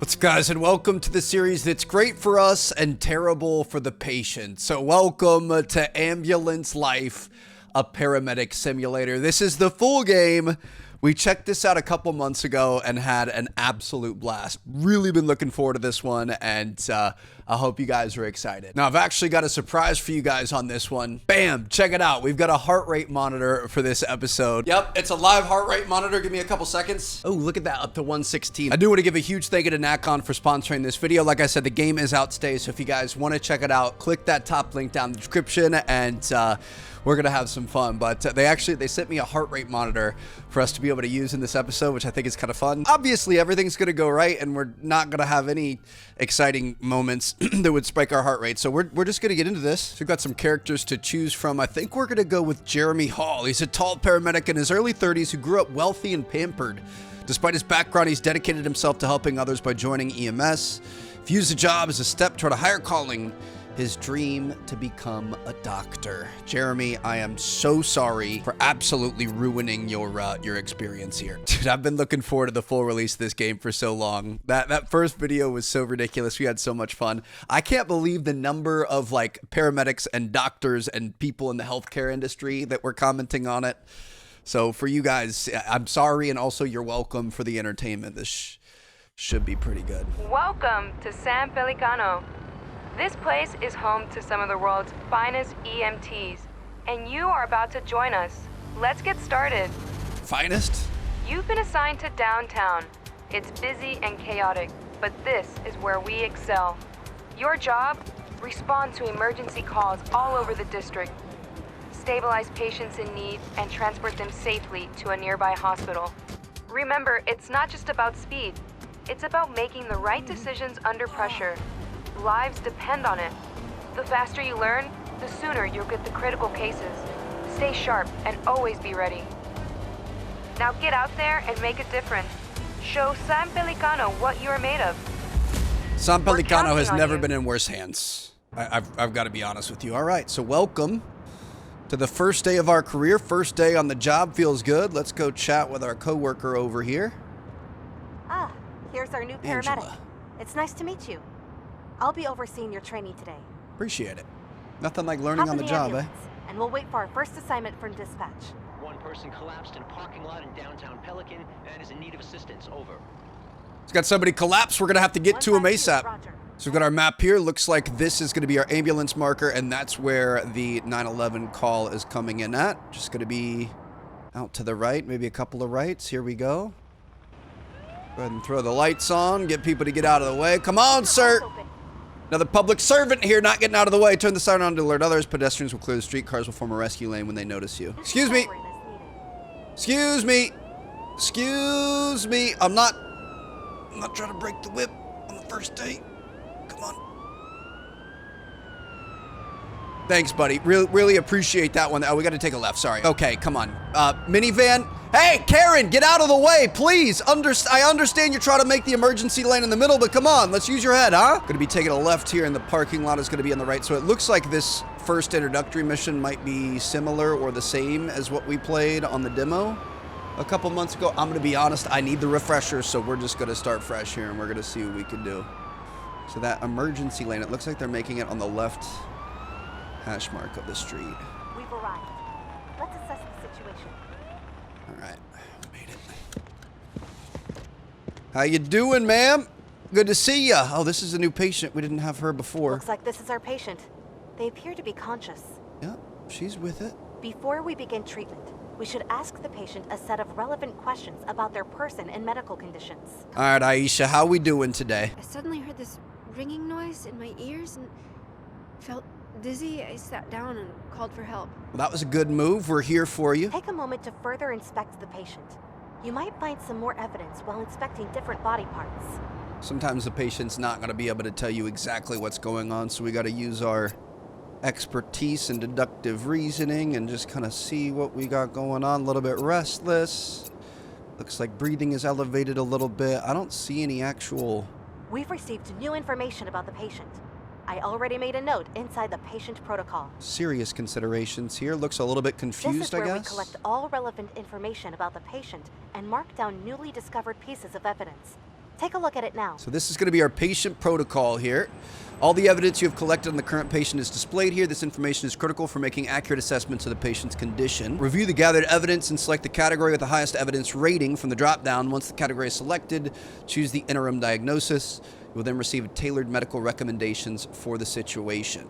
What's up, guys, and welcome to the series that's great for us and terrible for the patient. So welcome to Ambulance Life, a paramedic simulator. This is the full game. We checked this out a couple months ago and had an absolute blast. Really been looking forward to this one, and I hope you guys are excited. Now, I've actually got a surprise for you guys on this one. Bam! Check it out. We've got a heart rate monitor for this episode. Yep, it's a live heart rate monitor. Give me a couple seconds. Oh, look at that, up to 116. I do want to give a huge thank you to Nakon for sponsoring this video. Like I said, the game is out today, so if you guys want to check it out, click that top link down in the description, and we're gonna have some fun. But they sent me a heart rate monitor for us to be able to use in this episode, which I think is kind of fun. Obviously, everything's gonna go right, and we're not gonna have any exciting moments that would spike our heart rate. So we're just gonna get into this. So we've got some characters to choose from. I think we're gonna go with Jeremy Hall. He's a tall paramedic in his early 30s who grew up wealthy and pampered. Despite his background, he's dedicated himself to helping others by joining EMS. Views the job as a step toward a higher calling, his dream to become a doctor. Jeremy, I am so sorry for absolutely ruining your experience here. Dude, I've been looking forward to the full release of this game for so long. That first video was so ridiculous. We had so much fun. I can't believe the number of like paramedics and doctors and people in the healthcare industry that were commenting on it. So for you guys, I'm sorry, and also you're welcome for the entertainment. This should be pretty good. Welcome to San Pelicano. This place is home to some of the world's finest EMTs, and you are about to join us. Let's get started. Finest? You've been assigned to downtown. It's busy and chaotic, but this is where we excel. Your job? Respond to emergency calls all over the district. Stabilize patients in need and transport them safely to a nearby hospital. Remember, it's not just about speed. It's about making the right decisions under pressure. Lives depend on it. The faster you learn, the sooner you'll get the critical cases. Stay sharp and always be ready. Now get out there and make a difference. Show San Pelicano what you are made of. San Pelicano has never been in worse hands. I've got to be honest with you. All right, so welcome to the first day of our career. First day on the job. Feels good. Let's go chat with our coworker over here. Ah, here's our new paramedic. Angela. It's nice to meet you. I'll be overseeing your training today. Appreciate it. Nothing like learning on the job, eh? And we'll wait for our first assignment from dispatch. One person collapsed in a parking lot in downtown Pelican and is in need of assistance. Over. It's got somebody collapsed. We're going to have to get to him ASAP. Roger. So we've got our map here. Looks like this is going to be our ambulance marker, and that's where the 911 call is coming in at. Just going to be out to the right, maybe a couple of rights. Here we go. Go ahead and throw the lights on. Get people to get out of the way. Come on, sir. Another public servant here, not getting out of the way. Turn the siren on to alert others. Pedestrians will clear the street. Cars will form a rescue lane when they notice you. Excuse me. Excuse me. Excuse me. I'm not trying to break the whip on the first date. Come on. Thanks, buddy. Really appreciate that one. Oh, we got to take a left. Sorry. Okay, come on. Minivan. Hey, Karen, get out of the way, please. I understand you're trying to make the emergency lane in the middle, but come on, let's use your head, huh? Gonna be taking a left here, and the parking lot is gonna be on the right. So it looks like this first introductory mission might be similar or the same as what we played on the demo a couple months ago. I'm gonna be honest, I need the refresher, so we're just gonna start fresh here, and we're gonna see what we can do. So that emergency lane, it looks like they're making it on the left hash mark of the street. We've arrived. Let's assess the situation. All right, made it. How you doing, ma'am? Good to see ya. Oh, this is a new patient. We didn't have her before. Looks like this is our patient. They appear to be conscious. Yeah, she's with it. Before we begin treatment, we should ask the patient a set of relevant questions about their person and medical conditions. All right, Aisha, how we doing today? I suddenly heard this ringing noise in my ears and felt dizzy. I sat down and called for help. Well, that was a good move. We're here for you. Take a moment to further inspect the patient. You might find some more evidence while inspecting different body parts. Sometimes the patient's not going to be able to tell you exactly what's going on, so we got to use our expertise and deductive reasoning and just kind of see what we got going on. A little bit restless. Looks like breathing is elevated a little bit. I don't see any actual... We've received new information about the patient. I already made a note inside the patient protocol. Serious considerations here. Looks a little bit confused, This is where I we guess. collect all relevant information about the patient and mark down newly discovered pieces of evidence. Take a look at it now. So this is going to be our patient protocol here. All the evidence you have collected on the current patient is displayed here. This information is critical for making accurate assessments of the patient's condition. Review the gathered evidence and select the category with the highest evidence rating from the drop-down. Once the category is selected, choose the interim diagnosis. You will then receive tailored medical recommendations for the situation.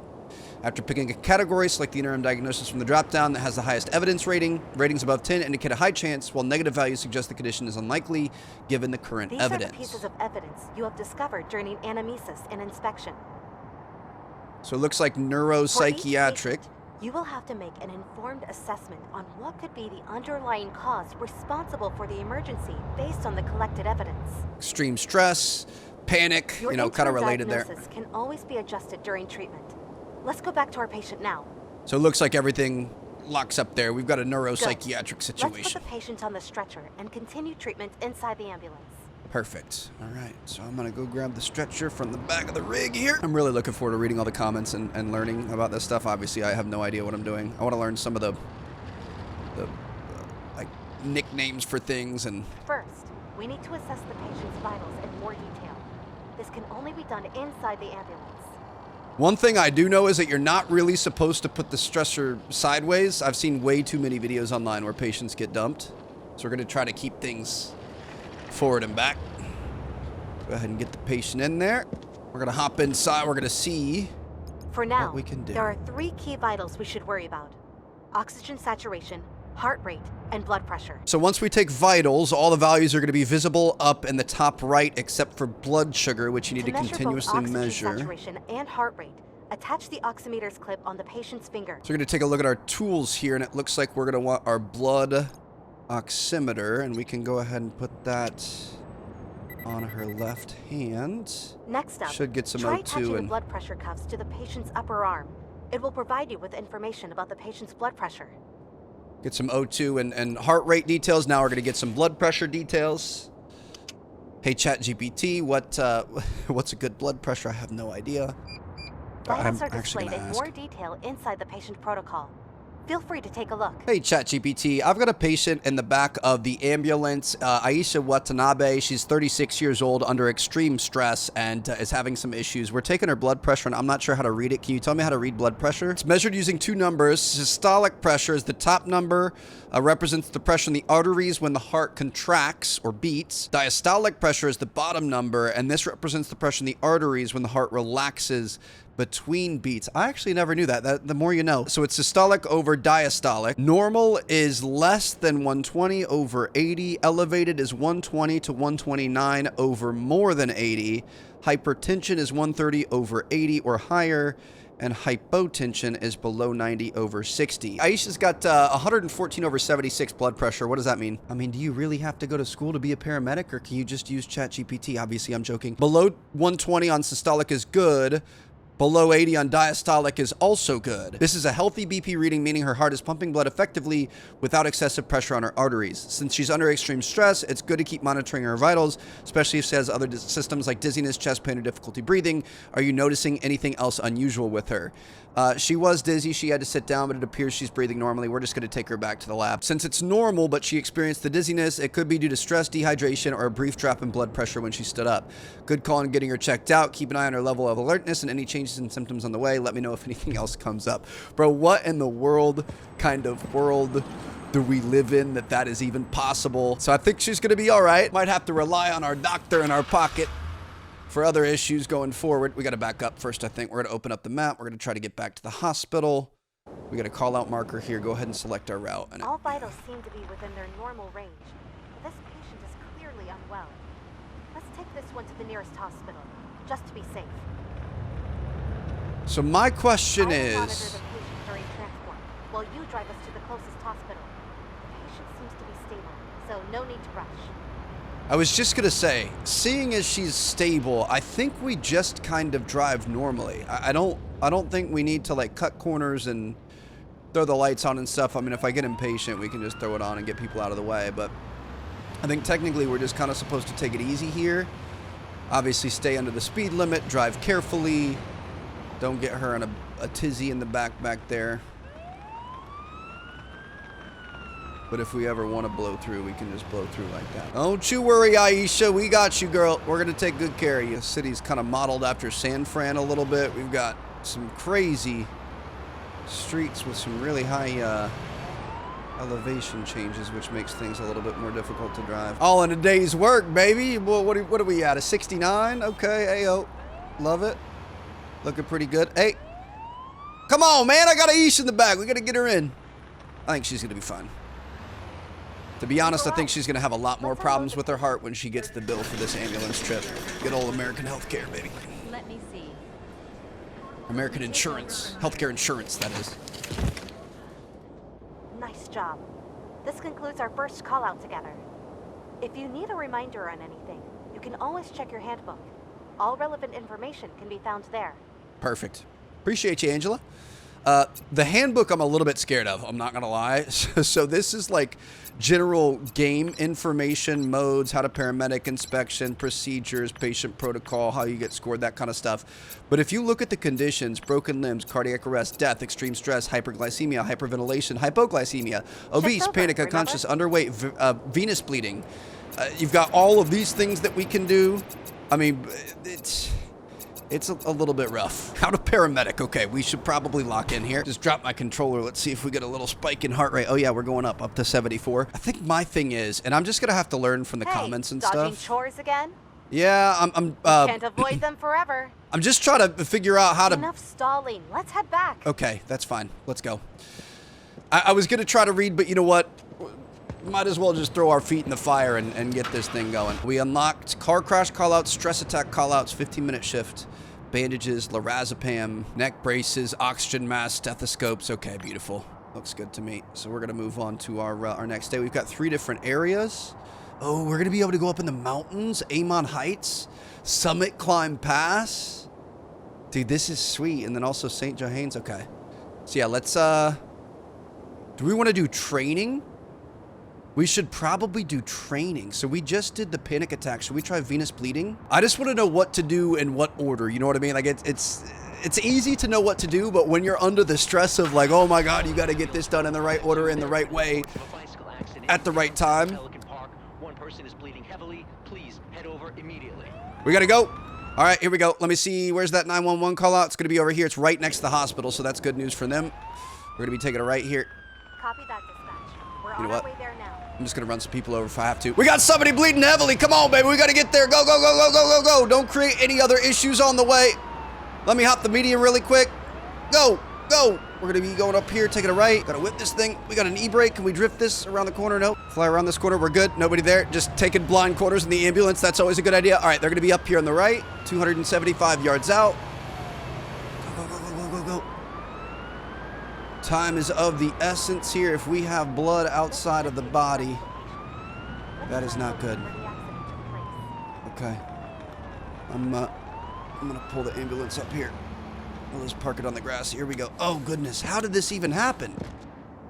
After picking a category, select the interim diagnosis from the drop-down that has the highest evidence rating. Ratings above 10 indicate a high chance, while negative values suggest the condition is unlikely given the current evidence. These are the pieces of evidence you have discovered during an anamnesis and inspection. So it looks like For each neuropsychiatric. patient, you will have to make an informed assessment on what could be the underlying cause responsible for the emergency based on the collected evidence. Extreme stress, panic, Your kind of interim related there. diagnosis can always be adjusted during treatment. Let's go back to our patient now. So it looks like everything locks up there. We've got a neuropsychiatric Let's put situation. the patient on the stretcher and continue treatment inside the ambulance. Perfect. All right, so I'm gonna go grab the stretcher from the back of the rig here. I'm really looking forward to reading all the comments and learning about this stuff. Obviously, I have no idea what I'm doing. I want to learn some of the like nicknames for things and. First, we need to assess the patient's vitals in more detail. This can only be done inside the ambulance. One thing I do know is that you're not really supposed to put the stressor sideways. I've seen way too many videos online where patients get dumped. So we're going to try to keep things forward and back. Go ahead and get the patient in there. We're going to hop inside. We're going to see For now, what we can do. there are 3 key vitals we should worry about: oxygen saturation, heart rate, and blood pressure. So once we take vitals, all the values are going to be visible up in the top right except for blood sugar, which you need to continuously both measure. oxygen saturation and heart rate, attach the oximeter's clip on the patient's finger. So we're going to take a look at our tools here, and it looks like we're going to want our blood oximeter, and we can go ahead and put that on her left hand. Next up, Should get some try O2 attaching the and blood pressure cuffs to the patient's upper arm. It will provide you with information about the patient's blood pressure. get some O2 and heart rate details. Now we're going to get some blood pressure details. Hey, ChatGPT, what's a good blood pressure? I have no idea. Vitals are actually displayed gonna in ask. more detail inside the patient protocol. Feel free to take a look. Hey, ChatGPT, I've got a patient in the back of the ambulance, Aisha Watanabe. She's 36 years old, under extreme stress, and is having some issues. We're taking her blood pressure, and I'm not sure how to read it. Can you tell me how to read blood pressure? It's measured using 2 numbers. Systolic pressure is the top number, represents the pressure in the arteries when the heart contracts or beats. Diastolic pressure is the bottom number, and this represents the pressure in the arteries when the heart relaxes between beats. I actually never knew that. The more you know. So it's systolic over diastolic. Normal is less than 120 over 80. Elevated is 120 to 129 over more than 80. Hypertension is 130 over 80 or higher. And hypotension is below 90 over 60. Aisha's got 114 over 76 blood pressure. What does that mean? I mean, do you really have to go to school to be a paramedic, or can you just use ChatGPT? Obviously, I'm joking. Below 120 on systolic is good. Below 80 on diastolic is also good. This is a healthy BP reading, meaning her heart is pumping blood effectively without excessive pressure on her arteries. Since she's under extreme stress, it's good to keep monitoring her vitals, especially if she has other systems like dizziness, chest pain, or difficulty breathing. Are you noticing anything else unusual with her? She was dizzy. She had to sit down, but it appears she's breathing normally. We're just going to take her back to the lab. Since it's normal, but she experienced the dizziness, it could be due to stress, dehydration, or a brief drop in blood pressure when she stood up. Good call on getting her checked out. Keep an eye on her level of alertness and any changes in symptoms on the way. Let me know if anything else comes up. Bro, what in the world kind of world do we live in that is even possible? So I think she's going to be all right. Might have to rely on our doctor in our pocket for other issues going forward. We got to back up first, I think. We're going to open up the map. We're going to try to get back to the hospital. We got a call-out marker here. Go ahead and select our route. And All vitals seem to be within their normal range. This patient is clearly unwell. Let's take this one to the nearest hospital, just to be safe. so my question I will is, monitor the patient during transport, while you drive us to the closest hospital. The patient seems to be stable, so no need to rush. I was just going to say, seeing as she's stable, I think we just kind of drive normally. I don't think we need to like cut corners and throw the lights on and stuff. I mean, if I get impatient, we can just throw it on and get people out of the way. But I think technically we're just kind of supposed to take it easy here. Obviously stay under the speed limit, drive carefully. Don't get her in a tizzy in the back there. But if we ever want to blow through, we can just blow through like that. Don't you worry, Aisha. We got you, girl. We're going to take good care of you. The city's kind of modeled after San Fran a little bit. We've got some crazy streets with some really high elevation changes, which makes things a little bit more difficult to drive. All in a day's work, baby. Well, what are we at? A 69? Okay, ayo. Love it. Looking pretty good. Hey. Come on, man. I got Aisha in the back. We got to get her in. I think she's going to be fine. To be honest, I think she's going to have a lot more problems with her heart when she gets the bill for this ambulance trip. Good old American healthcare, baby. Let me see. American insurance. Healthcare insurance, that is. Nice job. This concludes our first call out together. If you need a reminder on anything, you can always check your handbook. All relevant information can be found there. Perfect. Appreciate you, Angela. The handbook I'm a little bit scared of, I'm not gonna lie. So this is like general game information, modes, how to paramedic, inspection, procedures, patient protocol, how you get scored, that kind of stuff. But if you look at the conditions, broken limbs, cardiac arrest, death, extreme stress, hyperglycemia, hyperventilation, hypoglycemia, obese, panic, unconscious, underweight, venous bleeding, you've got all of these things that we can do. I mean, it's a little bit rough. How to paramedic. Okay, we should probably lock in here. Just drop my controller. Let's see if we get a little spike in heart rate. Oh yeah, we're going up to 74. I think my thing is, and I'm just gonna have to learn from the comments and dodging stuff. chores again? Yeah, You can't avoid them forever. I'm just trying to figure out how to. Enough stalling. Let's head back. Okay, that's fine. Let's go. I was gonna try to read, but you know what? Might as well just throw our feet in the fire and get this thing going. We unlocked car crash callouts, stress attack callouts, 15-minute shift. Bandages, lorazepam, neck braces, oxygen mask, stethoscopes. Okay, beautiful. Looks good to me. So we're going to move on to our next day. We've got 3 different areas. Oh, we're going to be able to go up in the mountains. Amon Heights, Summit Climb Pass. Dude, this is sweet. And then also St. Johannes. Okay. So yeah, let's, do we want to do training? We should probably do training. So we just did the panic attack. Should we try venous bleeding? I just want to know what to do in what order. You know what I mean? Like it's easy to know what to do, but when you're under the stress of like, oh my God, you got to get this done in the right order, in the right way, at the right time. One person is bleeding heavily. Please head over immediately. We got to go. All right, here we go. Let me see. Where's that 911 call out? It's going to be over here. It's right next to the hospital, so that's good news for them. We're going to be taking it right here. Copy that, dispatch. We're You know on what? our way there now. I'm just going to run some people over if I have to. We got somebody bleeding heavily. Come on, baby. We got to get there. Go, go, go, go, go, go, go. Don't create any other issues on the way. Let me hop the median really quick. Go, go. We're going to be going up here, taking a right. Got to whip this thing. We got an e-brake. Can we drift this around the corner? Nope. Fly around this corner. We're good. Nobody there. Just taking blind corners in the ambulance. That's always a good idea. All right, they're going to be up here on the right. 275 yards out. Go, go, go, go, go, go, go. Time is of the essence here. If we have blood outside of the body, that is not good. Okay. I'm gonna pull the ambulance up here. We'll just park it on the grass. Here we go. Oh goodness, how did this even happen?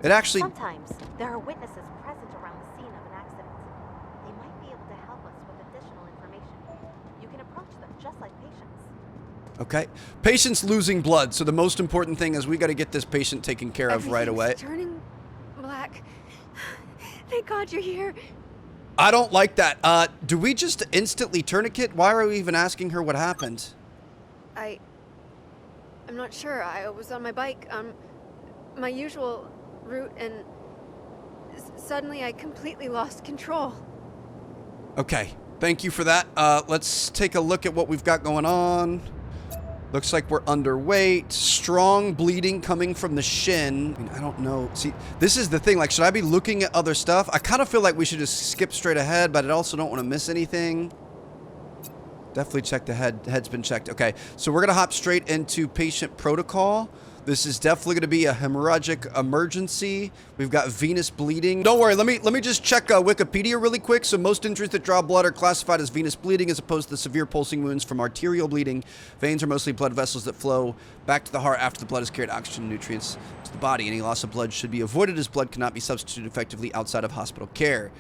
It actually... Sometimes there are witnesses present around the scene of an accident. They might be able to help us with additional information. You can approach them just like patients. Okay. Patient's losing blood, so the most important thing is we got to get this patient taken care of right away. Turning black. Thank God you're here. I don't like that. Do we just instantly tourniquet? Why are we even asking her what happened? I'm not sure. I was on my bike on my usual route, and suddenly I completely lost control. Okay. Thank you for that. Let's take a look at what we've got going on. Looks like we're underweight. Strong bleeding coming from the shin. I mean, I don't know. See, this is the thing. Like, should I be looking at other stuff? I kind of feel like we should just skip straight ahead, but I also don't want to miss anything. Definitely check the head. Head's been checked. Okay, so we're going to hop straight into patient protocol. This is definitely going to be a hemorrhagic emergency. We've got venous bleeding. Don't worry, let me just check Wikipedia really quick. So most injuries that draw blood are classified as venous bleeding as opposed to severe pulsing wounds from arterial bleeding. Veins are mostly blood vessels that flow back to the heart after the blood has carried oxygen and nutrients to the body. Any loss of blood should be avoided as blood cannot be substituted effectively outside of hospital care.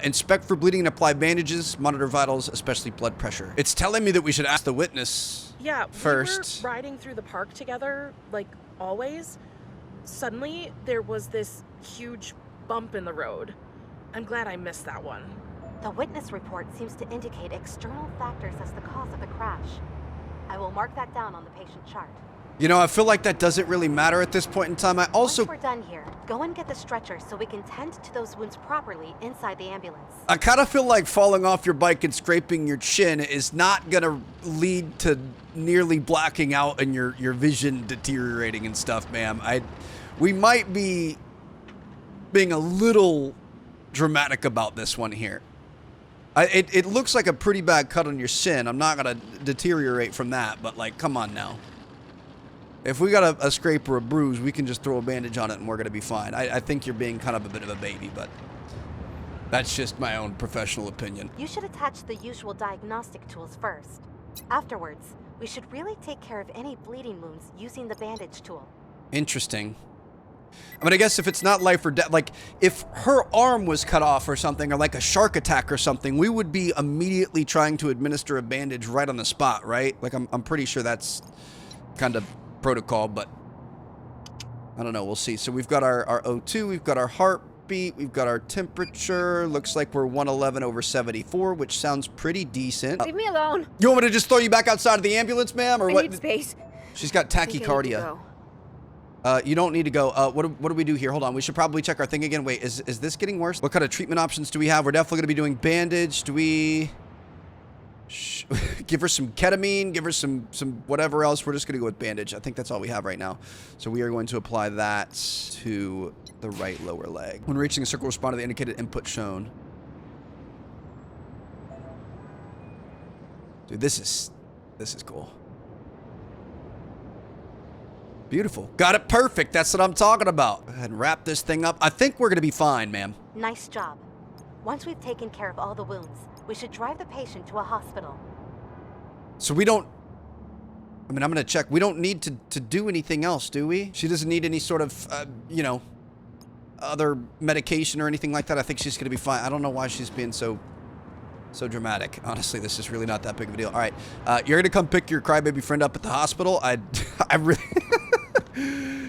Inspect for bleeding and apply bandages. Monitor vitals, especially blood pressure. It's telling me that we should ask the witness. Yeah, first. We were riding through the park together, like always. Suddenly, there was this huge bump in the road. I'm glad I missed that one. The witness report seems to indicate external factors as the cause of the crash. I will mark that down on the patient chart. You know, I feel like that doesn't really matter at this point in time. I also... Once we're done here, go and get the stretcher so we can tend to those wounds properly inside the ambulance. I kind of feel like falling off your bike and scraping your chin is not going to lead to nearly blacking out and your vision deteriorating and stuff, ma'am. We might be being a little dramatic about this one here. It looks like a pretty bad cut on your shin. I'm not going to deteriorate from that, but like, come on now. If we got a scrape or a bruise, we can just throw a bandage on it and we're going to be fine. I think you're being kind of a bit of a baby, but that's just my own professional opinion. You should attach the usual diagnostic tools first. Afterwards, we should really take care of any bleeding wounds using the bandage tool. Interesting. I mean, I guess if it's not life or death, like if her arm was cut off or something, or like a shark attack or something, we would be immediately trying to administer a bandage right on the spot, right? Like I'm pretty sure that's kind of protocol, but I don't know. We'll see. So we've got our O2, we've got our heartbeat, we've got our temperature. Looks like we're 111/74, which sounds pretty decent. Leave me alone. You want me to just throw you back outside of the ambulance, ma'am, or I what? need space. She's got tachycardia. You don't need to go. What do we do here? Hold on. We should probably check our thing again. Wait, is this getting worse? What kind of treatment options do we have? We're definitely going to be doing bandage. Do we give her some ketamine? Give her some whatever else? We're just going to go with bandage. I think that's all we have right now. So we are going to apply that to the right lower leg. When reaching a circle, respond to the indicated input shown. Dude, this is cool. Beautiful. Got it perfect. That's what I'm talking about. Go ahead and wrap this thing up. I think we're going to be fine, ma'am. Nice job. Once we've taken care of all the wounds, we should drive the patient to a hospital. So we don't... I mean, I'm going to check. We don't need to do anything else, do we? She doesn't need any sort of, you know, other medication or anything like that. I think she's going to be fine. I don't know why she's being so dramatic. Honestly, this is really not that big of a deal. All right. You're going to come pick your crybaby friend up at the hospital? I really...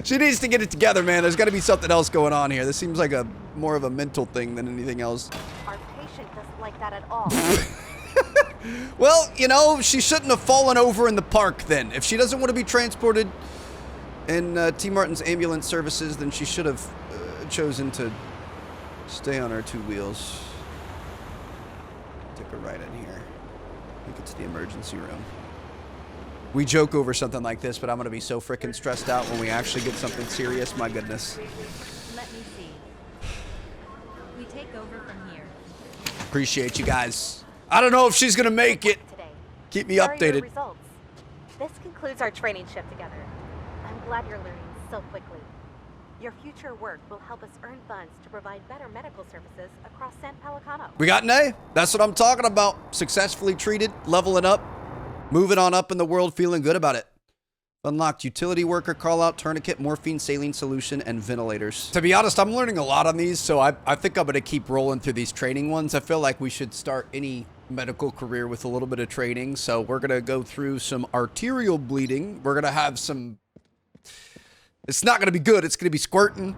She needs to get it together, man. There's got to be something else going on here. This seems like more of a mental thing than anything else. Our patient doesn't like that at all. Well, you know, she shouldn't have fallen over in the park then. If she doesn't want to be transported in T. Martin's ambulance services, then she should have chosen to stay on her two wheels. Take a right in here. Make it to the emergency room. We joke over something like this, but I'm going to be so freaking stressed out when we actually get something serious. My goodness. Let me see. We take over from here. Appreciate you guys. I don't know if she's going to make it. Today. Keep me Here are your updated. results. This concludes our training shift together. I'm glad you're learning so quickly. Your future work will help us earn funds to provide better medical services across San Pelicano. We got an A. That's what I'm talking about. Successfully treated, leveling up. Moving on up in the world, feeling good about it. Unlocked utility worker, call out, tourniquet, morphine, saline solution, and ventilators. To be honest, I'm learning a lot on these, so I think I'm going to keep rolling through these training ones. I feel like we should start any medical career with a little bit of training. So we're going to go through some arterial bleeding. We're going to have some... It's not going to be good. It's going to be squirting.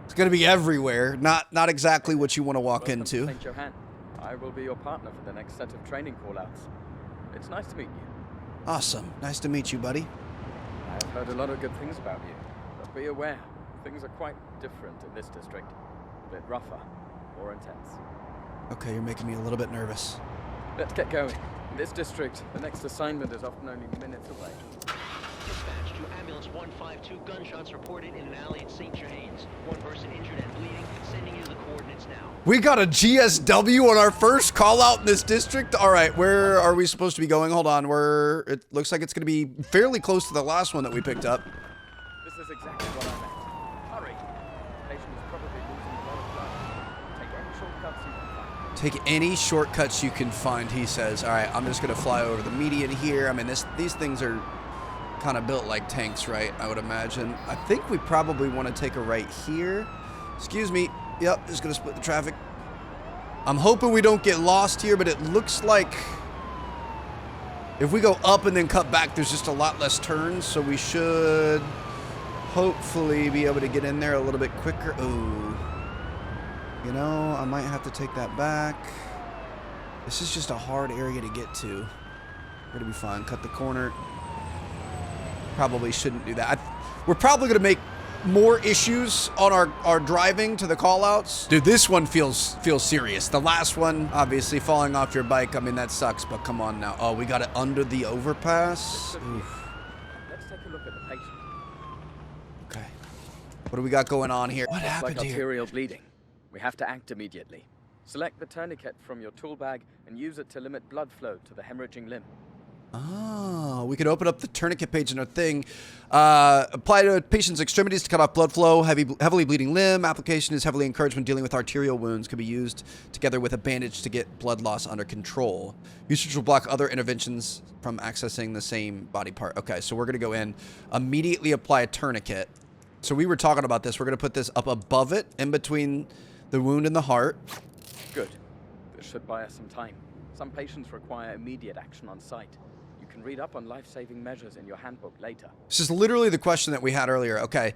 It's going to be everywhere. Not exactly what you want to walk into. St. Johann. I will be your partner for the next set of training call-outs. It's nice to meet you. Awesome. Nice to meet you, buddy. I have heard a lot of good things about you, but be aware, things are quite different in this district. A bit rougher, more intense. Okay, you're making me a little bit nervous. Let's get going. In this district, the next assignment is often only minutes away. Dispatch to ambulance 152. Gunshots reported in an alley at St. John's. One person injured and bleeding. Sending you the coordinates now. We got a GSW on our first call out in this district. All right, where are we supposed to be going? Hold on. It looks like it's going to be fairly close to the last one that we picked up. This is exactly what I meant. Hurry. The patient is probably losing a lot of blood. Take any shortcuts you can find. Take any shortcuts you can find, he says. All right, I'm just going to fly over the median here. I mean, these things are kind of built like tanks, right? I would imagine. I think we probably want to take a right here. Excuse me. Yep, just going to split the traffic. I'm hoping we don't get lost here, but it looks like if we go up and then cut back, there's just a lot less turns, so we should hopefully be able to get in there a little bit quicker. Ooh. You know, I might have to take that back. This is just a hard area to get to. We're gonna be fine. Cut the corner. Probably shouldn't do that. We're probably gonna make more issues on our driving to the callouts. Dude, this one feels serious. The last one, obviously falling off your bike. I mean, that sucks, but come on now. Oh, we got it under the overpass. Oof. Let's take a look at the patient. Okay. What do we got going on here? What Looks happened like here? arterial bleeding. We have to act immediately. Select the tourniquet from your tool bag and use it to limit blood flow to the hemorrhaging limb. Oh, we could open up the tourniquet page in our thing. Apply to patient's extremities to cut off blood flow. Heavily bleeding limb. Application is heavily encouraged when dealing with arterial wounds. Could be used together with a bandage to get blood loss under control. Usage will block other interventions from accessing the same body part. Okay, so we're going to go in, immediately apply a tourniquet. So we were talking about this. We're going to put this up above it, in between the wound and the heart. Good. This should buy us some time. Some patients require immediate action on site. You can read up on life-saving measures in your handbook later. This is literally the question that we had earlier. Okay.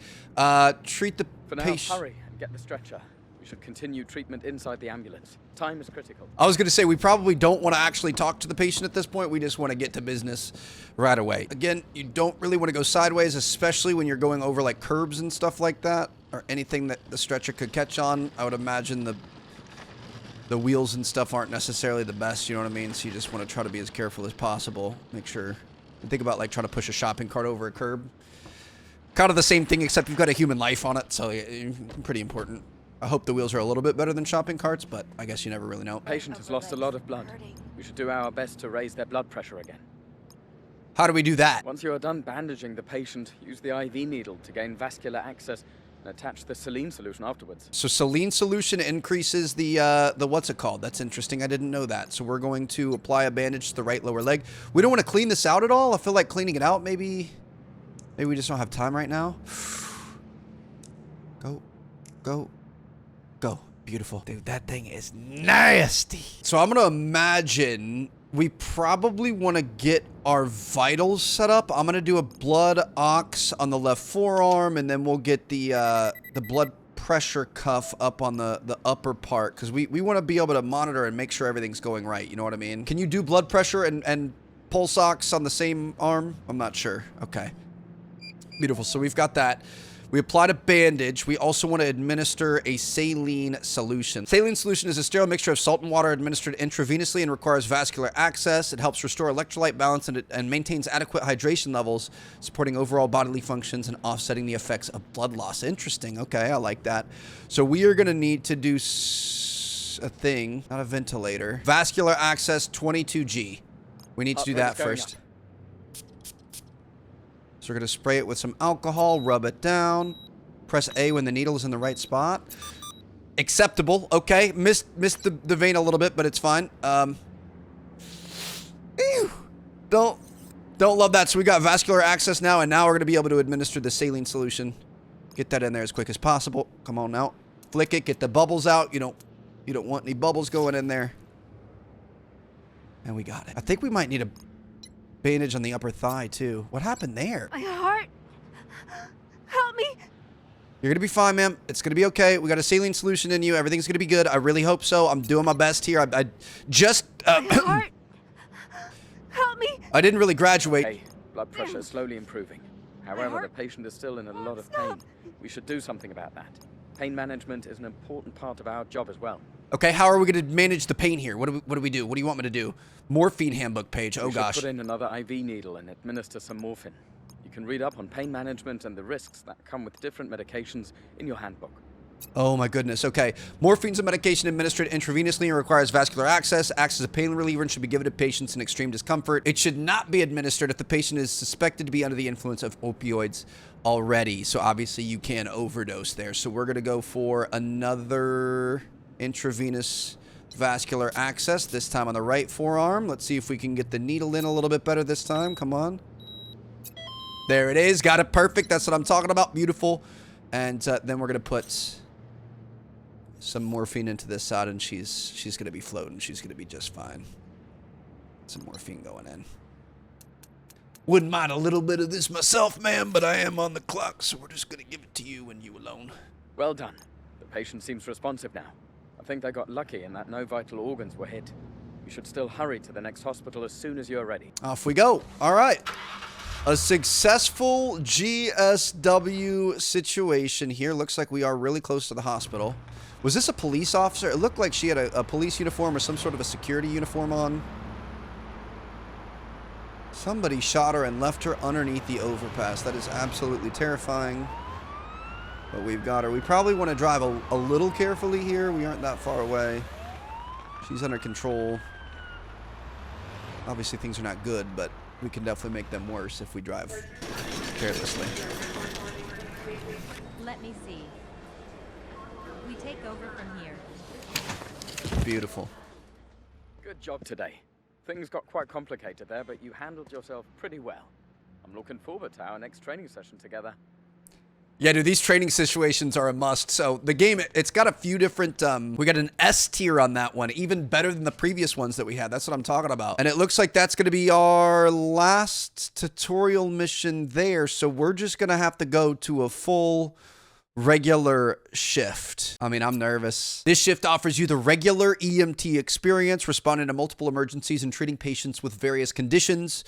Treat the For now, patient. hurry and get the stretcher. We should continue treatment inside the ambulance. Time is critical. I was going to say, we probably don't want to actually talk to the patient at this point. We just want to get to business right away. Again, you don't really want to go sideways, especially when you're going over like curbs and stuff like that, or anything that the stretcher could catch on. I would imagine the wheels and stuff aren't necessarily the best, you know what I mean? So you just want to try to be as careful as possible. Make sure. Think about like trying to push a shopping cart over a curb. Kind of the same thing, except you've got a human life on it, so pretty important. I hope the wheels are a little bit better than shopping carts, but I guess you never really know. Patient has lost a lot of blood. We should do our best to raise their blood pressure again. How do we do that? Once you are done bandaging the patient, use the IV needle to gain vascular access and attach the saline solution afterwards. So saline solution increases the what's it called? That's interesting. I didn't know that. So we're going to apply a bandage to the right lower leg. We don't want to clean this out at all. I feel like cleaning it out maybe we just don't have time right now. Go. Beautiful. Dude, that thing is nasty. So I'm going to imagine we probably want to get our vitals set up. I'm going to do a blood ox on the left forearm, and then we'll get the blood pressure cuff up on the upper part, because we want to be able to monitor and make sure everything's going right. You know what I mean? Can you do blood pressure and pulse ox on the same arm? I'm not sure. Okay. Beautiful. So we've got that. We applied a bandage. We also want to administer a saline solution. Saline solution is a sterile mixture of salt and water administered intravenously and requires vascular access. It helps restore electrolyte balance and maintains adequate hydration levels, supporting overall bodily functions and offsetting the effects of blood loss. Interesting. Okay, I like that. So we are going to need to do a thing, not a ventilator. Vascular access 22G. We need to do that first. So we're going to spray it with some alcohol, rub it down, press A when the needle is in the right spot. Acceptable. Okay. Missed the vein a little bit, but it's fine. Don't love that. So we got vascular access now, and now we're going to be able to administer the saline solution. Get that in there as quick as possible. Come on now. Flick it. Get the bubbles out. You don't want any bubbles going in there. And we got it. I think we might need a bandage on the upper thigh too. What happened there? My heart. Help me. You're gonna be fine, ma'am. It's gonna be okay. We got a saline solution in you. Everything's gonna be good. I really hope so. I'm doing my best here. I just My heart. Help me. I didn't really graduate. Hey, blood pressure is slowly improving. However, the patient is still in a lot of pain. We should do something about that. Pain management is an important part of our job as well. Okay, how are we going to manage the pain here? What do we do? What do you want me to do? Morphine handbook page. Oh, gosh. We should put in another IV needle and administer some morphine. You can read up on pain management and the risks that come with different medications in your handbook. Oh, my goodness. Okay. Morphine's a medication administered intravenously and requires vascular access, acts as a pain reliever, and should be given to patients in extreme discomfort. It should not be administered if the patient is suspected to be under the influence of opioids already. So, obviously, you can overdose there. So, we're going to go for another intravenous vascular access, this time on the right forearm. Let's see if we can get the needle in a little bit better this time. Come on. There it is. Got it perfect. That's what I'm talking about. Beautiful. And then we're going to put some morphine into this side, and she's going to be floating. She's going to be just fine. Some morphine going in. Wouldn't mind a little bit of this myself, ma'am, but I am on the clock, so we're just going to give it to you and you alone. Well done. The patient seems responsive now. I think they got lucky in that no vital organs were hit. We should still hurry to the next hospital as soon as you're ready. Off we go. All right. A successful GSW situation here. Looks like we are really close to the hospital. Was this a police officer? It looked like she had a police uniform or some sort of a security uniform on. Somebody shot her and left her underneath the overpass. That is absolutely terrifying. But we've got her. We probably want to drive a little carefully here. We aren't that far away. She's under control. Obviously, things are not good, but we can definitely make them worse if we drive carelessly. Let me see. We take over from here. Beautiful. Good job today. Things got quite complicated there, but you handled yourself pretty well. I'm looking forward to our next training session together. Yeah, dude, these training situations are a must. So the game, it's got a few different, we got an S tier on that one, even better than the previous ones that we had. That's what I'm talking about. And it looks like that's going to be our last tutorial mission there. So we're just going to have to go to a full regular shift. I mean, I'm nervous. This shift offers you the regular EMT experience, responding to multiple emergencies and treating patients with various conditions.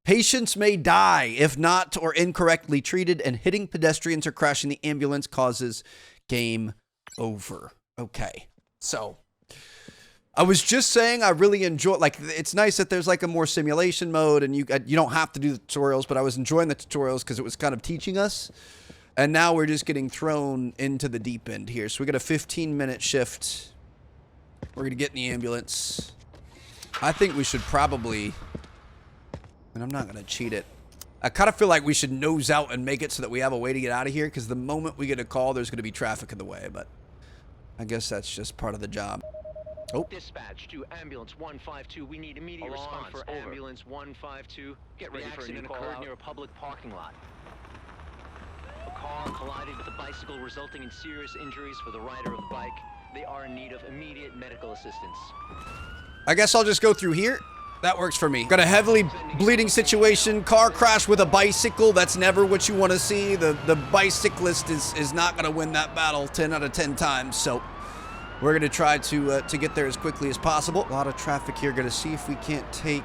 Patients may die if not or incorrectly treated, and hitting pedestrians or crashing the ambulance causes game over. Okay, so I was just saying I really enjoy, like, it's nice that there's like a more simulation mode and you don't have to do the tutorials, but I was enjoying the tutorials because it was kind of teaching us. And now we're just getting thrown into the deep end here. So we got a 15-minute shift. We're going to get in the ambulance. I think we should probably... And I'm not going to cheat it. I kind of feel like we should nose out and make it so that we have a way to get out of here, because the moment we get a call, there's going to be traffic in the way, but I guess that's just part of the job. Oh. Dispatch to ambulance 152. We need immediate response for ambulance 152. Get ready for a new call. The accident occurred near a public parking lot. A car collided with a bicycle, resulting in serious injuries for the rider of the bike. They are in need of immediate medical assistance. I guess I'll just go through here. That works for me. Got a heavily bleeding situation. Car crash with a bicycle. That's never what you want to see. The bicyclist is not going to win that battle 10 out of 10 times. So we're going to try to get there as quickly as possible. A lot of traffic here. Going to see if we can't take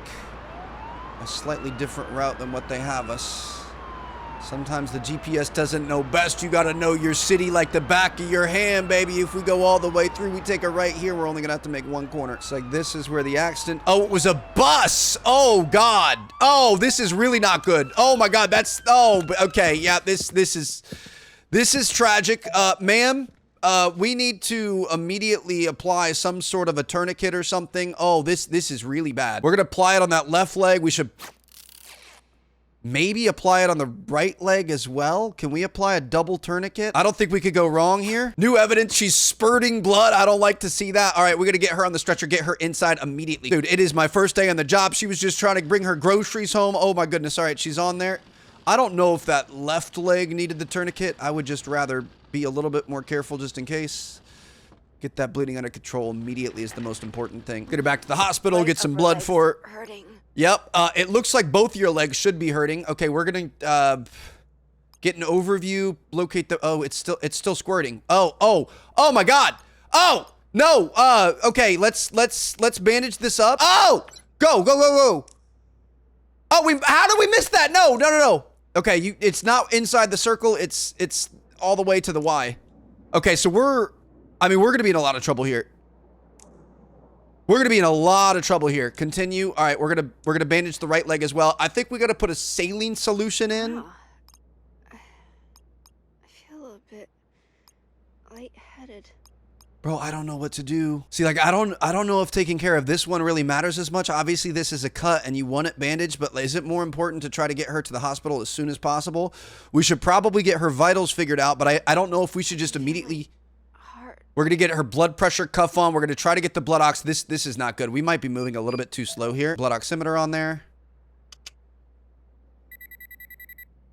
a slightly different route than what they have us. Sometimes the GPS doesn't know best. You got to know your city like the back of your hand, baby. If we go all the way through, we take a right here, we're only going to have to make one corner. It's like this is where the accident... Oh, it was a bus. Oh, God. Oh, this is really not good. Oh, my God. That's... Oh, okay. Yeah, this is tragic. Ma'am, we need to immediately apply some sort of a tourniquet or something. Oh, this is really bad. We're going to apply it on that left leg. We should... maybe apply it on the right leg as well. Can we apply a double tourniquet? I don't think we could go wrong here. New evidence. She's spurting blood. I don't like to see that. All right, we're going to get her on the stretcher, get her inside immediately. Dude, it is my first day on the job. She was just trying to bring her groceries home. Oh my goodness. All right, she's on there. I don't know if that left leg needed the tourniquet. I would just rather be a little bit more careful just in case. Get that bleeding under control immediately is the most important thing. Get her back to the hospital, get some blood for her. Hurting. Yep, it looks like both your legs should be hurting. Okay, we're gonna get an overview, locate the... Oh, it's still squirting. Oh my God! Oh no! Okay, let's bandage this up. Oh, go! Oh, how did we miss that? No. Okay, it's not inside the circle. It's all the way to the Y. Okay, so we're gonna be in a lot of trouble here. We're going to be in a lot of trouble here. Continue. All right, we're going to bandage the right leg as well. I think we got to put a saline solution in. Oh. I feel a bit lightheaded. Bro, I don't know what to do. See, like I don't know if taking care of this one really matters as much. Obviously, this is a cut and you want it bandaged, but is it more important to try to get her to the hospital as soon as possible? We should probably get her vitals figured out, but I don't know if we should just immediately... We're going to get her blood pressure cuff on. We're going to try to get the blood ox. This is not good. We might be moving a little bit too slow here. Blood oximeter on there.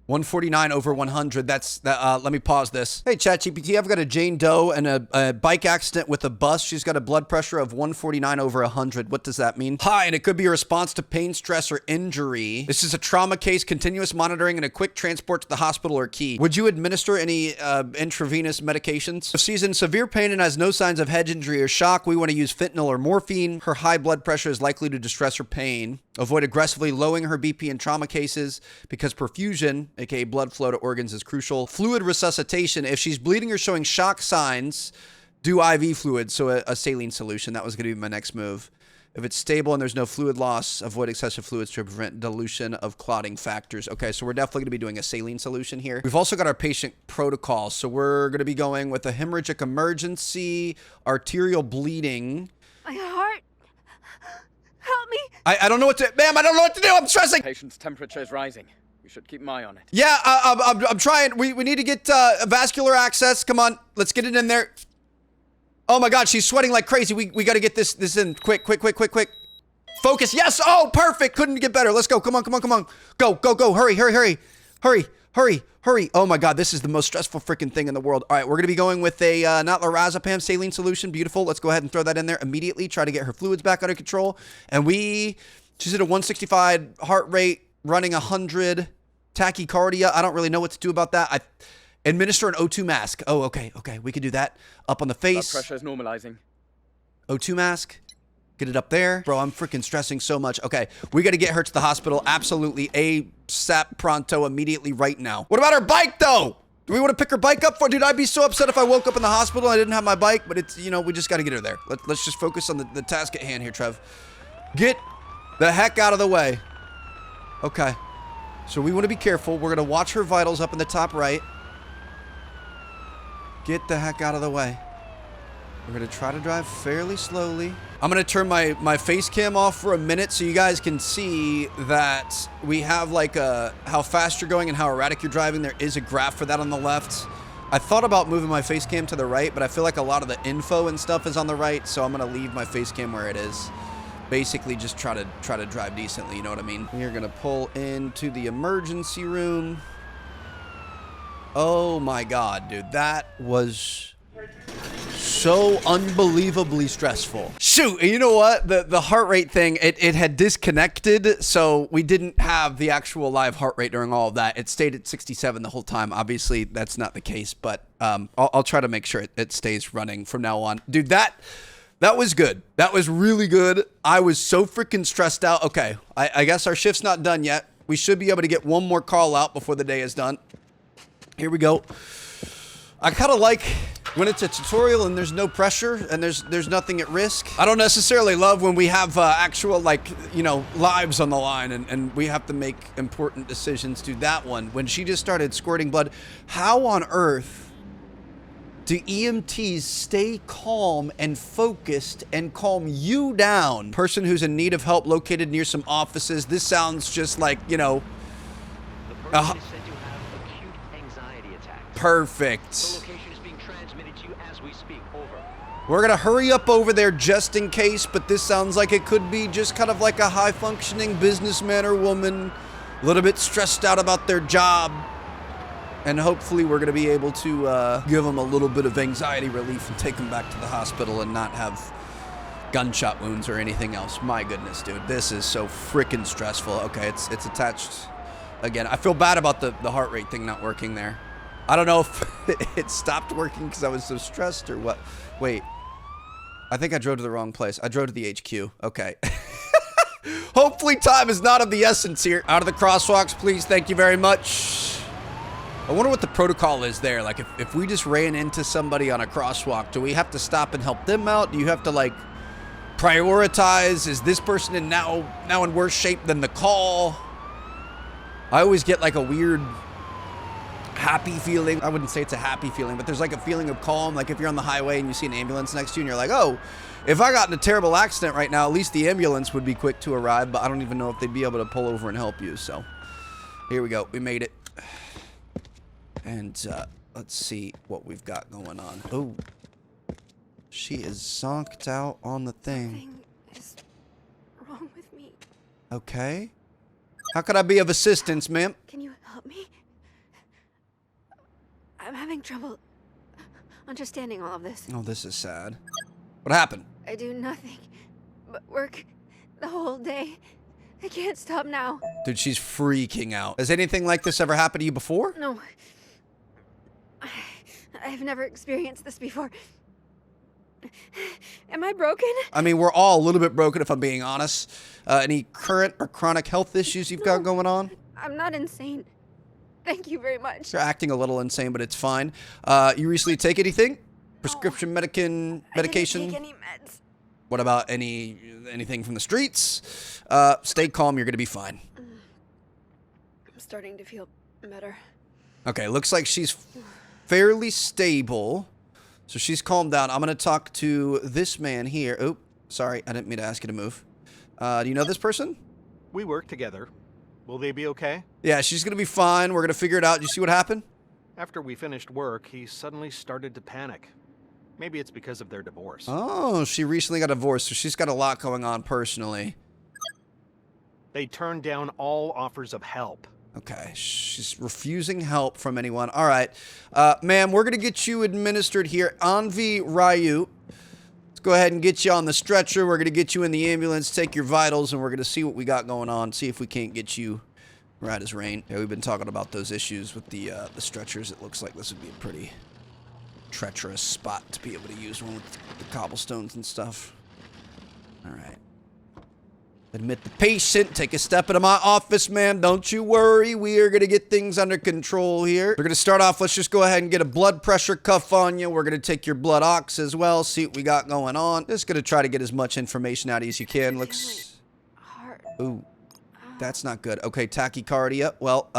149 over 100. That's let me pause this. Hey, ChatGPT, I've got a Jane Doe and a bike accident with a bus. She's got a blood pressure of 149 over 100. What does that mean? Hi, and it could be a response to pain, stress, or injury. This is a trauma case, continuous monitoring, and a quick transport to the hospital are key. Would you administer any intravenous medications? If she's in severe pain and has no signs of head injury or shock, we want to use fentanyl or morphine. Her high blood pressure is likely to distress her pain. Avoid aggressively lowering her BP in trauma cases because perfusion, aka blood flow to organs, is crucial. Fluid resuscitation. If she's bleeding or showing shock signs, do IV fluid, so a saline solution. That was going to be my next move. If it's stable and there's no fluid loss, avoid excessive fluids to prevent dilution of clotting factors. Okay, so we're definitely going to be doing a saline solution here. We've also got our patient protocol. So we're going to be going with a hemorrhagic emergency, arterial bleeding. My heart. Help me. I don't know what to... Ma'am, I don't know what to do. I'm stressing. Patient's temperature is rising. We should keep an eye on it. Yeah, I'm trying. We need to get vascular access. Come on. Let's get it in there. Oh my God, she's sweating like crazy. We got to get this in. Quick. Focus. Yes. Oh, perfect. Couldn't get better. Let's go. Come on. Go. Hurry. Oh my God, this is the most stressful freaking thing in the world. All right, we're going to be going with a not lorazepam saline solution. Beautiful. Let's go ahead and throw that in there immediately. Try to get her fluids back under control. And she's at a 165 heart rate, running 100 tachycardia. I don't really know what to do about that. Administer an O2 mask. Oh, okay. We can do that. Up on the face. Blood pressure is normalizing. O2 mask. Get it up there. Bro, I'm freaking stressing so much. Okay, we got to get her to the hospital. Absolutely. ASAP pronto immediately right now. What about her bike, though? Do we want to pick her bike up for? Dude, I'd be so upset if I woke up in the hospital and I didn't have my bike, but it's, we just got to get her there. Let's just focus on the task at hand here, Trev. Get the heck out of the way. Okay. So we want to be careful. We're going to watch her vitals up in the top right. Get the heck out of the way. We're going to try to drive fairly slowly. I'm going to turn my face cam off for a minute so you guys can see that we have like how fast you're going and how erratic you're driving. There is a graph for that on the left. I thought about moving my face cam to the right, but I feel like a lot of the info and stuff is on the right, so I'm going to leave my face cam where it is. Basically just try to drive decently, you know what I mean? We're going to pull into the emergency room. Oh my God, dude, that was so unbelievably stressful. Shoot, and you know what? The heart rate thing, it had disconnected, so we didn't have the actual live heart rate during all of that. It stayed at 67 the whole time. Obviously, that's not the case, but I'll try to make sure it stays running from now on. Dude, that was good. That was really good. I was so freaking stressed out. Okay, I guess our shift's not done yet. We should be able to get one more call out before the day is done. Here we go. I kind of like when it's a tutorial and there's no pressure and there's nothing at risk. I don't necessarily love when we have actual, like, lives on the line and we have to make important decisions. To that one, when she just started squirting blood, how on earth do EMTs stay calm and focused and calm you down? Person who's in need of help located near some offices. This sounds just like, The person is said to have acute anxiety attacks. Perfect. The location is being transmitted to you as we speak. Over. We're gonna hurry up over there just in case, but this sounds like it could be just kind of like a high-functioning businessman or woman, a little bit stressed out about their job. And hopefully we're gonna be able to give them a little bit of anxiety relief and take them back to the hospital and not have gunshot wounds or anything else. My goodness, dude, this is so freaking stressful. Okay, it's attached again. I feel bad about the heart rate thing not working there. I don't know if it stopped working because I was so stressed or what. Wait, I think I drove to the wrong place. I drove to the HQ. Okay. Hopefully time is not of the essence here. Out of the crosswalks, please. Thank you very much. I wonder what the protocol is there. Like, if we just ran into somebody on a crosswalk, do we have to stop and help them out? Do you have to, like, prioritize? Is this person in now in worse shape than the call? I always get, like, a weird happy feeling. I wouldn't say it's a happy feeling, but there's, like, a feeling of calm. Like, if you're on the highway and you see an ambulance next to you and you're like, oh, if I got in a terrible accident right now, at least the ambulance would be quick to arrive, but I don't even know if they'd be able to pull over and help you. So, here we go. We made it. And let's see what we've got going on. Oh, she is zonked out on the thing. Something is wrong with me. Okay. How could I be of assistance, ma'am? Can you help me? I'm having trouble understanding all of this. Oh, this is sad. What happened? I do nothing but work the whole day. I can't stop now. Dude, she's freaking out. Has anything like this ever happened to you before? No. I've never experienced this before. Am I broken? I mean, we're all a little bit broken, if I'm being honest. Any current or chronic health issues you've got going on? I'm not insane. Thank you very much. You're acting a little insane, but it's fine. You recently take anything? Prescription medication? I didn't take any meds. What about anything from the streets? Stay calm, you're gonna be fine. I'm starting to feel better. Okay, looks like she's fairly stable. So she's calmed down. I'm gonna talk to this man here. Oh, sorry, I didn't mean to ask you to move. Do you know this person? We work together. Will they be okay? Yeah, she's gonna be fine. We're gonna figure it out. You see what happened? After we finished work, he suddenly started to panic. Maybe it's because of their divorce. Oh, she recently got divorced, so she's got a lot going on personally. They turned down all offers of help. Okay, she's refusing help from anyone. All right, ma'am, we're gonna get you administered here. Anvi Ryu. Let's go ahead and get you on the stretcher. We're gonna get you in the ambulance, take your vitals, and we're gonna see what we got going on. See if we can't get you right as rain. Yeah, we've been talking about those issues with the stretchers. It looks like this would be a pretty treacherous spot to be able to use one with the cobblestones and stuff. All right. Admit the patient. Take a step into my office, ma'am. Don't you worry. We are going to get things under control here. We're going to start off. Let's just go ahead and get a blood pressure cuff on you. We're going to take your blood ox as well. See what we got going on. Just going to try to get as much information out as you can. Looks... Ooh. That's not good. Okay, tachycardia. Well,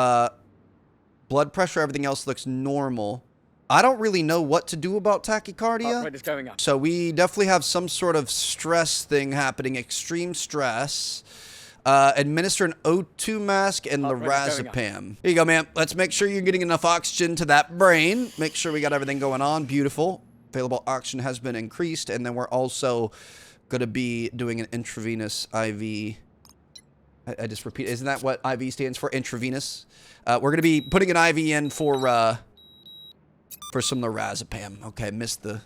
blood pressure, everything else looks normal. I don't really know what to do about tachycardia. Heart rate is going up. So we definitely have some sort of stress thing happening, extreme stress. Administer an O2 mask and lorazepam. Here you go, ma'am. Let's make sure you're getting enough oxygen to that brain. Make sure we got everything going on. Beautiful. Available oxygen has been increased. And then we're also going to be doing an intravenous IV. I just repeat. Isn't that what IV stands for? Intravenous. We're going to be putting an IV in for some lorazepam. Okay, missed the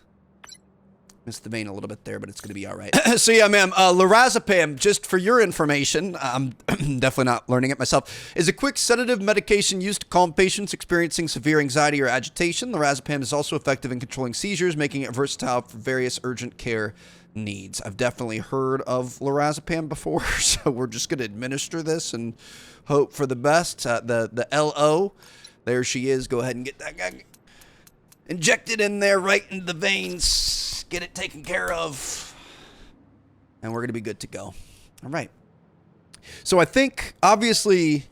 vein a little bit there, but it's gonna be all right. So yeah, ma'am, lorazepam, just for your information, I'm definitely not learning it myself, is a quick sedative medication used to calm patients experiencing severe anxiety or agitation. Lorazepam is also effective in controlling seizures, making it versatile for various urgent care needs. I've definitely heard of lorazepam before, so we're just gonna administer this and hope for the best. The LO, there she is. Go ahead and get that guy. Inject it in there right into the veins. Get it taken care of. And we're going to be good to go. All right. So I think, obviously,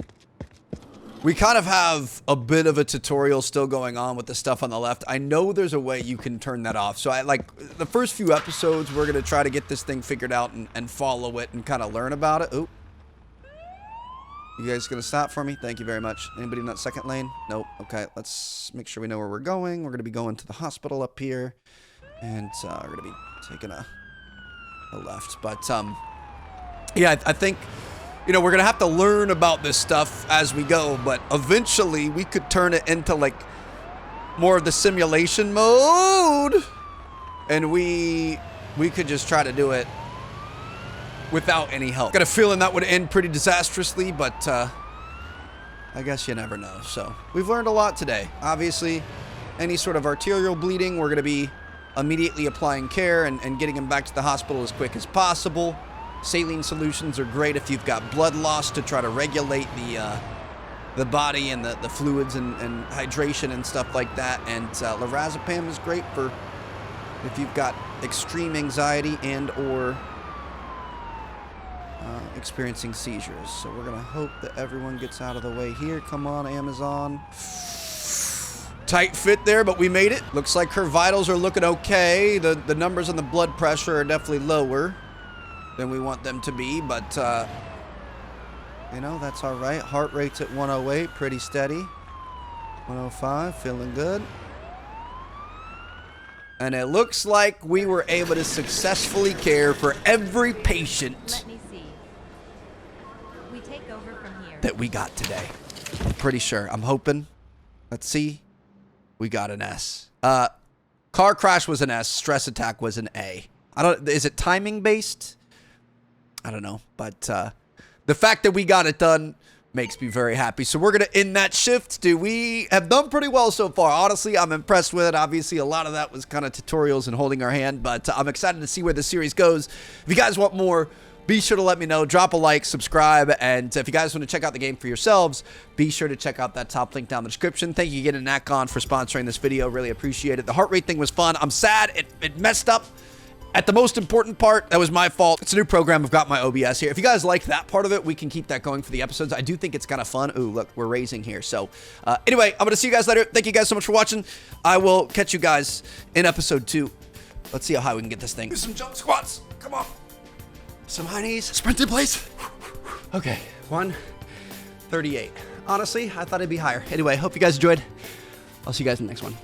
we kind of have a bit of a tutorial still going on with the stuff on the left. I know there's a way you can turn that off. So the first few episodes, we're going to try to get this thing figured out and follow it and kind of learn about it. Ooh. You guys gonna stop for me? Thank you very much. Anybody in that second lane? Nope. Okay, let's make sure we know where we're going. We're gonna be going to the hospital up here. And we're gonna be taking a left. But yeah, I think, you know, we're gonna have to learn about this stuff as we go, but eventually we could turn it into like more of the simulation mode. And we could just try to do it without any help. Got a feeling that would end pretty disastrously, but I guess you never know. So we've learned a lot today. Obviously, any sort of arterial bleeding, we're going to be immediately applying care and getting him back to the hospital as quick as possible. Saline solutions are great if you've got blood loss to try to regulate the body and the fluids and hydration and stuff like that. And lorazepam is great for if you've got extreme anxiety and or experiencing seizures. So we're gonna hope that everyone gets out of the way here. Come on, Amazon. Tight fit there, but we made it. Looks like her vitals are looking okay. The numbers on the blood pressure are definitely lower than we want them to be, but you know, that's all right. Heart rate's at 108, pretty steady. 105, feeling good. And it looks like we were able to successfully care for every patient Let me see. We take over from here. that we got today. I'm pretty sure. I'm hoping. Let's see. we got an S. Car crash was an S. Stress attack was an A. Is it timing based? I don't know. But the fact that we got it done makes me very happy. So we're going to end that shift, dude. We have done pretty well so far. Honestly, I'm impressed with it. Obviously, a lot of that was kind of tutorials and holding our hand, but I'm excited to see where the series goes. If you guys want more, be sure to let me know. Drop a like, subscribe, and if you guys want to check out the game for yourselves, be sure to check out that top link down in the description. Thank you again to Natcon for sponsoring this video. Really appreciate it. The heart rate thing was fun. I'm sad it messed up at the most important part. That was my fault. It's a new program. I've got my OBS here. If you guys like that part of it, we can keep that going for the episodes. I do think it's kind of fun. Ooh, look, we're raising here. So anyway, I'm going to see you guys later. Thank you guys so much for watching. I will catch you guys in episode 2. Let's see how high we can get this thing. Do some jump squats. Come on. Some high knees. Sprint in place. Okay, 138. Honestly, I thought it'd be higher. Anyway, hope you guys enjoyed. I'll see you guys in the next one.